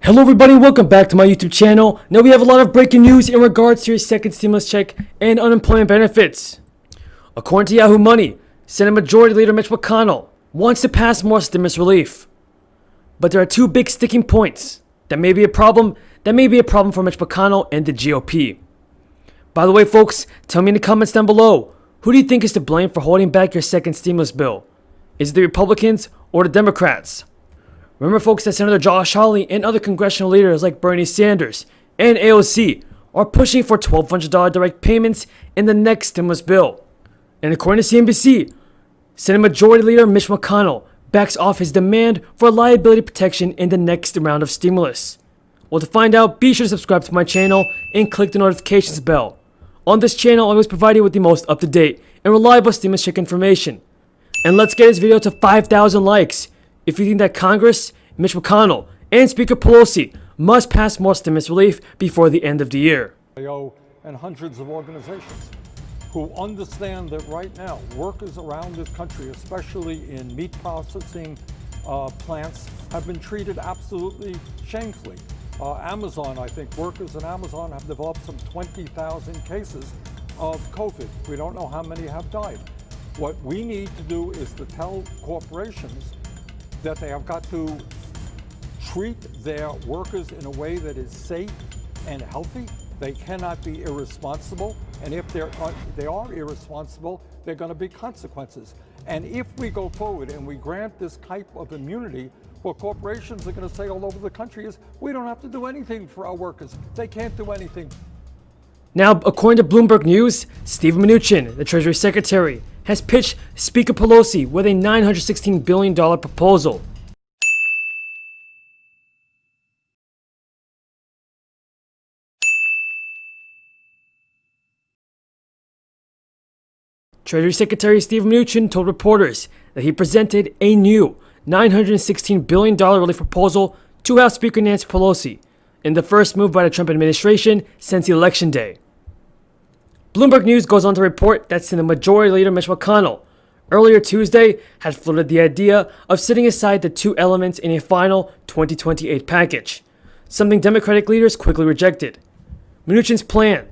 Hello everybody, welcome back to my YouTube channel. Now we have a lot of breaking news in regards to your second stimulus check and unemployment benefits. According to Yahoo Money, Senate Majority Leader Mitch McConnell wants to pass more stimulus relief. But there are two big sticking points that may be a problem for Mitch McConnell and the GOP. By the way, folks, tell me in the comments down below, who do you think is to blame for holding back your second stimulus bill? Is it the Republicans or the Democrats? Remember, folks, that Senator Josh Hawley and other congressional leaders like Bernie Sanders and AOC are pushing for $1,200 direct payments in the next stimulus bill. And according to CNBC, Senate Majority Leader Mitch McConnell backs off his demand for liability protection in the next round of stimulus. Well, to find out, be sure to subscribe to my channel and click the notifications bell. On this channel, I always provide you with the most up-to-date and reliable stimulus check information. And let's get this video to 5,000 likes if you think that Congress, Mitch McConnell, and Speaker Pelosi must pass more stimulus relief before the end of the year. And hundreds of organizations who understand that right now workers around this country, especially in meat processing plants, have been treated absolutely shamefully. Amazon, I think workers at Amazon have developed some 20,000 cases of COVID. We don't know how many have died. What we need to do is to tell corporations that they have got to treat their workers in a way that is safe and healthy. They cannot be irresponsible, and if they are irresponsible, there are going to be consequences. And if we go forward and we grant this type of immunity, what corporations are going to say all over the country is, we don't have to do anything for our workers. They can't do anything. Now, according to Bloomberg News, Steven Mnuchin, the Treasury Secretary, has pitched Speaker Pelosi with a $916 billion proposal. Treasury Secretary Steven Mnuchin told reporters that he presented a new $916 billion relief proposal to House Speaker Nancy Pelosi in the first move by the Trump administration since Election Day. Bloomberg News goes on to report that Senate Majority Leader Mitch McConnell earlier Tuesday had floated the idea of setting aside the two elements in a final 2028 package, something Democratic leaders quickly rejected. Mnuchin's plan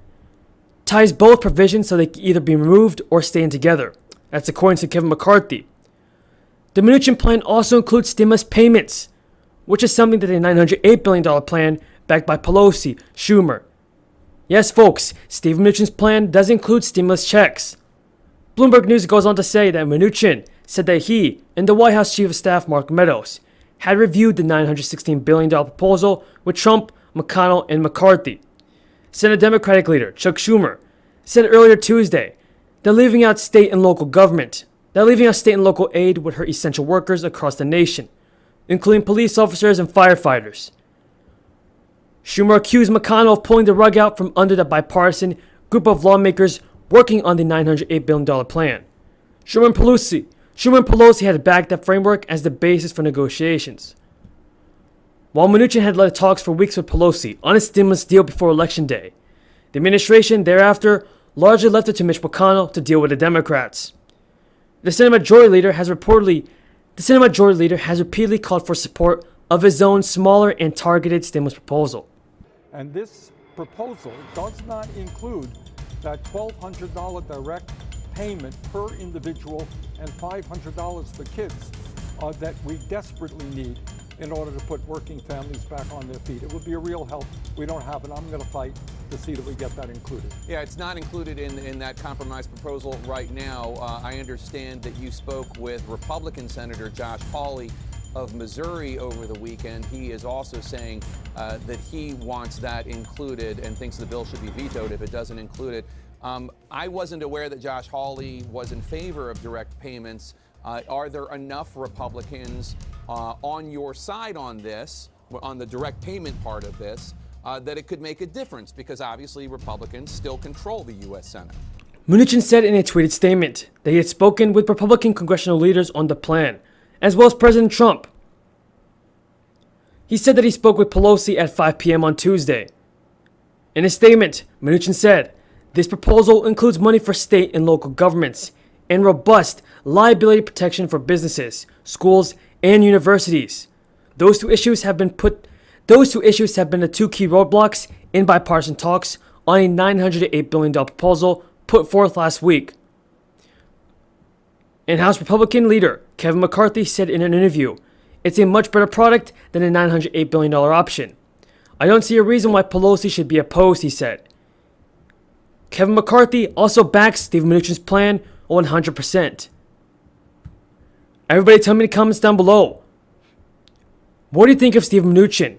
ties both provisions so they can either be removed or stand together. That's according to Kevin McCarthy. The Mnuchin plan also includes stimulus payments, which is something that a $908 billion plan backed by Pelosi, Schumer. Yes, folks, Steven Mnuchin's plan does include stimulus checks. Bloomberg News goes on to say that Mnuchin said that he and the White House Chief of Staff Mark Meadows had reviewed the $916 billion proposal with Trump, McConnell, and McCarthy. Senate Democratic leader Chuck Schumer said earlier Tuesday that leaving out state and local aid would hurt essential workers across the nation, including police officers and firefighters. Schumer accused McConnell of pulling the rug out from under the bipartisan group of lawmakers working on the $908 billion plan. Schumer and Pelosi had backed that framework as the basis for negotiations. While Mnuchin had led talks for weeks with Pelosi on a stimulus deal before Election Day, the administration thereafter largely left it to Mitch McConnell to deal with the Democrats. The Senate Majority Leader has repeatedly called for support of his own smaller and targeted stimulus proposal. And this proposal does not include that $1,200 direct payment per individual and $500 for kids that we desperately need in order to put working families back on their feet. It would be a real help. We don't have it. I'm going to fight to see that we get that included. Yeah, it's not included in that compromise proposal right now. I understand that you spoke with Republican Senator Josh Hawley of Missouri over the weekend. He is also saying that he wants that included and thinks the bill should be vetoed if it doesn't include it. I wasn't aware that Josh Hawley was in favor of direct payments. Are there enough Republicans on your side on this, on the direct payment part of this, that it could make a difference? Because obviously Republicans still control the U.S. Senate. Mnuchin said in a tweeted statement that he had spoken with Republican congressional leaders on the plan, as well as President Trump. He said that he spoke with Pelosi at 5 p.m. on Tuesday. In a statement, Mnuchin said, "This proposal includes money for state and local governments and robust liability protection for businesses, schools, and universities. Those two issues have been put Those two issues have been the two key roadblocks in bipartisan talks on a $908 billion proposal put forth last week. And House Republican leader Kevin McCarthy said in an interview, "It's a much better product than a $908 billion option. I don't see a reason why Pelosi should be opposed," he said. Kevin McCarthy also backs Steve Mnuchin's plan 100%. Everybody tell me in the comments down below, what do you think of Steve Mnuchin?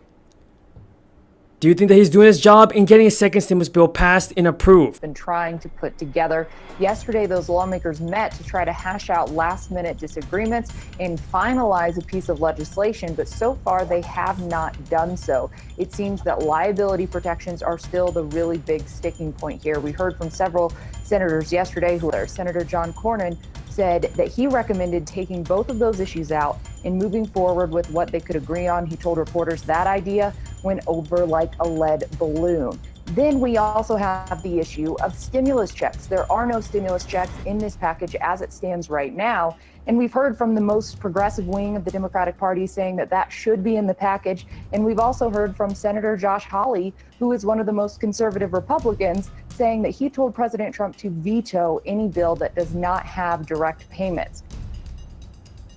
Do you think that he's doing his job in getting a second stimulus bill passed and approved? Been trying to put together. Yesterday, those lawmakers met to try to hash out last-minute disagreements and finalize a piece of legislation, but so far they have not done so. It seems that liability protections are still the really big sticking point here. We heard from several senators yesterday Senator John Cornyn said that he recommended taking both of those issues out and moving forward with what they could agree on. He told reporters that idea went over like a lead balloon. Then we also have the issue of stimulus checks. There are no stimulus checks in this package as it stands right now. And we've heard from the most progressive wing of the Democratic Party saying that that should be in the package. And we've also heard from Senator Josh Hawley, who is one of the most conservative Republicans, saying that he told President Trump to veto any bill that does not have direct payments.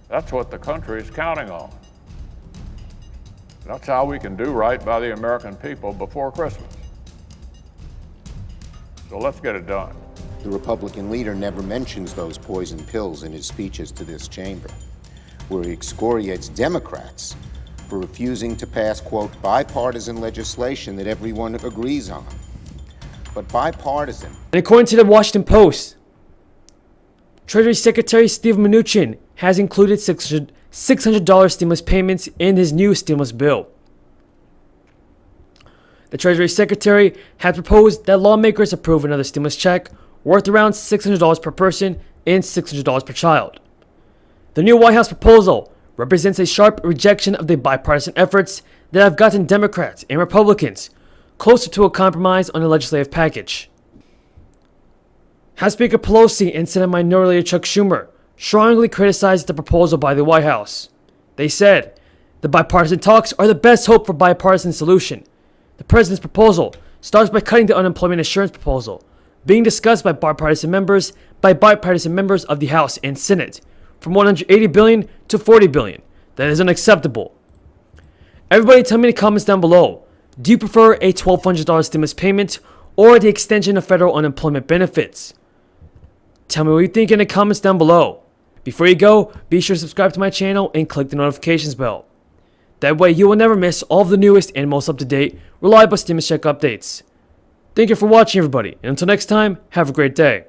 That's what the country is counting on. That's how we can do right by the American people before Christmas. So let's get it done. The Republican leader never mentions those poison pills in his speeches to this chamber, where he excoriates Democrats for refusing to pass, quote, bipartisan legislation that everyone agrees on. But bipartisan. And according to the Washington Post, Treasury Secretary Steve Mnuchin has included $600 stimulus payments in his new stimulus bill. The Treasury Secretary had proposed that lawmakers approve another stimulus check worth around $600 per person and $600 per child. The new White House proposal represents a sharp rejection of the bipartisan efforts that have gotten Democrats and Republicans closer to a compromise on the legislative package. House Speaker Pelosi and Senate Minority Leader Chuck Schumer strongly criticized the proposal by the White House. They said, "The bipartisan talks are the best hope for bipartisan solution. The president's proposal starts by cutting the unemployment insurance proposal, being discussed by bipartisan members of the House and Senate, from $180 billion to $40 billion. That is unacceptable." Everybody tell me in the comments down below, do you prefer a $1,200 stimulus payment or the extension of federal unemployment benefits? Tell me what you think in the comments down below. Before you go, be sure to subscribe to my channel and click the notifications bell. That way you will never miss all of the newest and most up-to-date, reliable stimulus check updates. Thank you for watching, everybody, and until next time, have a great day.